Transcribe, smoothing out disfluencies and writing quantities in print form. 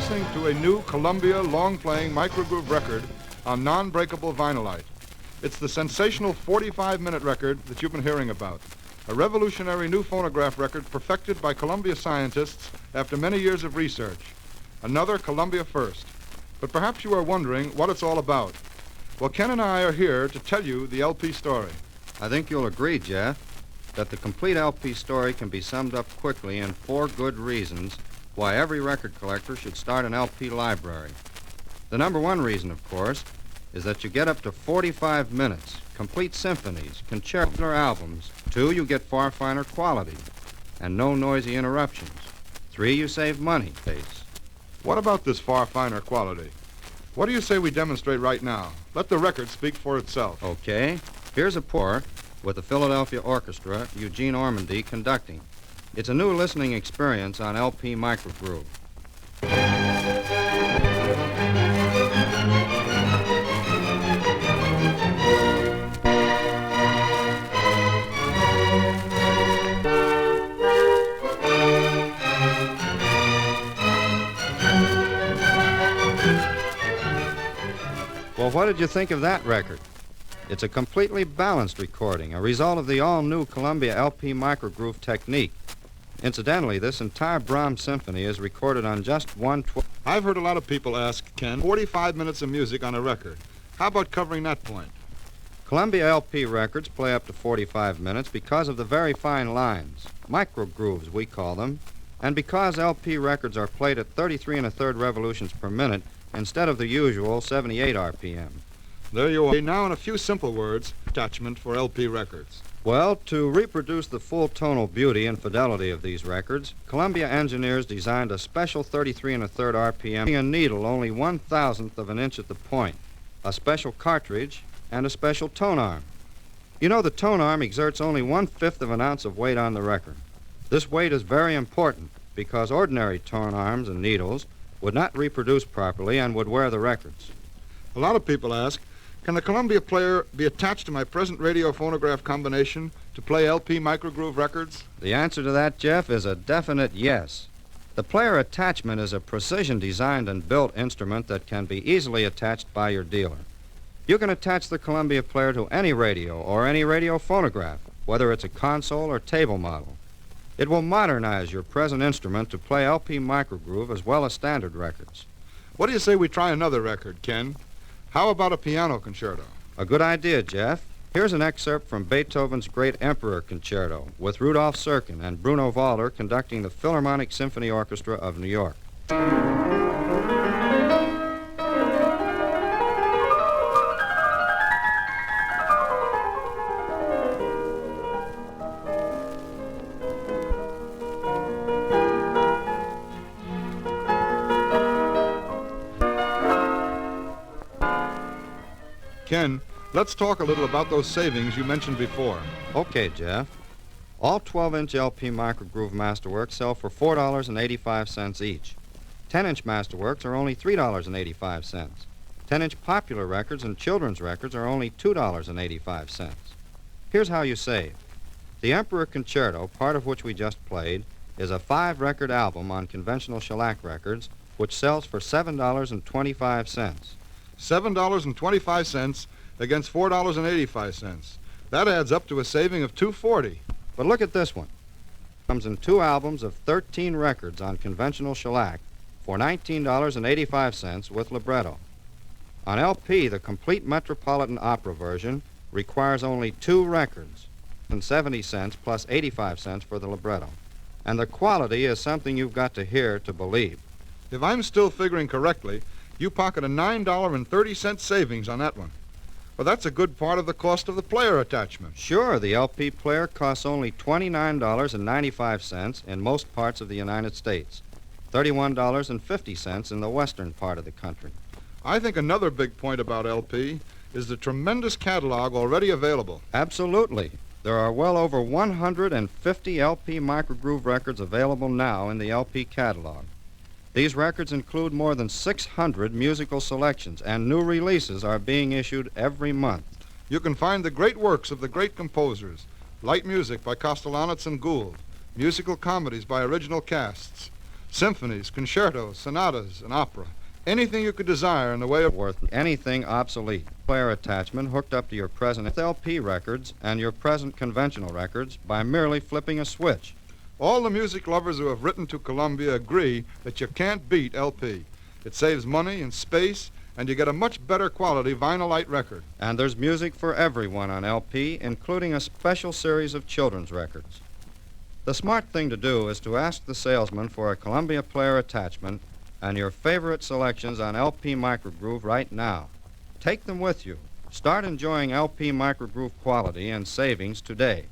listening to a new Columbia long-playing microgroove record on non-breakable vinylite. It's the sensational 45-minute record that you've been hearing about, a revolutionary new phonograph record perfected by Columbia scientists after many years of research. Another Columbia first. But perhaps you are wondering what it's all about. Well, Ken and I are here to tell you the LP story. I think you'll agree, Jeff, that the complete LP story can be summed up quickly in 4 good reasons why every record collector should start an LP library. The number 1 reason, of course, is that you get up to 45 minutes, complete symphonies, concertos, or albums. 2, you get far finer quality and no noisy interruptions. 3, you save money. What about this far finer quality? What do you say we demonstrate right now? Let the record speak for itself. Okay. Here's a pour with the Philadelphia Orchestra, Eugene Ormandy, conducting. It's a new listening experience on LP microgroove. Well, what did you think of that record? It's a completely balanced recording, a result of the all-new Columbia LP microgroove technique. Incidentally, this entire Brahms symphony is recorded on just 1/12. I've heard a lot of people ask, Ken, 45 minutes of music on a record. How about covering that point? Columbia LP records play up to 45 minutes because of the very fine lines, microgrooves we call them, and because LP records are played at 33 1/3 revolutions per minute instead of the usual 78 RPM. There you are. Now in a few simple words, attachment for LP records. Well, to reproduce the full tonal beauty and fidelity of these records, Columbia engineers designed a special 33 1/3 RPM, a needle only 1/1000th of an inch at the point, a special cartridge, and a special tone arm. You know, the tone arm exerts only 1/5 of an ounce of weight on the record. This weight is very important because ordinary tone arms and needles would not reproduce properly and would wear the records. A lot of people ask, can the Columbia player be attached to my present radio phonograph combination to play LP microgroove records? The answer to that, Jeff, is a definite yes. The player attachment is a precision-designed and built instrument that can be easily attached by your dealer. You can attach the Columbia player to any radio or any radio phonograph, whether it's a console or table model. It will modernize your present instrument to play LP microgroove as well as standard records. What do you say we try another record, Ken? How about a piano concerto? A good idea, Jeff. Here's an excerpt from Beethoven's Great Emperor Concerto with Rudolf Serkin and Bruno Walter conducting the Philharmonic Symphony Orchestra of New York. Ken, let's talk a little about those savings you mentioned before. Okay, Jeff. All 12-inch LP microgroove masterworks sell for $4.85 each. 10-inch masterworks are only $3.85. 10-inch popular records and children's records are only $2.85. Here's how you save. The Emperor Concerto, part of which we just played, is a 5-record album on conventional shellac records, which sells for $7.25. $7.25 against $4.85. That adds up to a saving of $2.40. But look at this one. It comes in 2 albums of 13 records on conventional shellac for $19.85 with libretto. On LP, the complete Metropolitan Opera version requires only 2 records and 70 cents plus 85 cents for the libretto. And the quality is something you've got to hear to believe. If I'm still figuring correctly, you pocket a $9.30 savings on that one. Well, that's a good part of the cost of the player attachment. Sure, the LP player costs only $29.95 in most parts of the United States, $31.50 in the western part of the country. I think another big point about LP is the tremendous catalog already available. Absolutely. There are well over 150 LP microgroove records available now in the LP catalog. These records include more than 600 musical selections, and new releases are being issued every month. You can find the great works of the great composers, light music by Kostelanetz and Gould, musical comedies by original casts, Symphonies, concertos, sonatas, and opera. Anything you could desire in the way of Worth anything obsolete. Player attachment hooked up to your present LP records and your present conventional records by merely flipping a switch. all the music lovers who have written to Columbia agree that you can't beat LP. It saves money and space, and you get a much better quality vinylite record. And there's music for everyone on LP, including a special series of children's records. The smart thing to do is to ask the salesman for a Columbia player attachment and your favorite selections on LP Microgroove right now. Take them with you. Start enjoying LP Microgroove quality and savings today.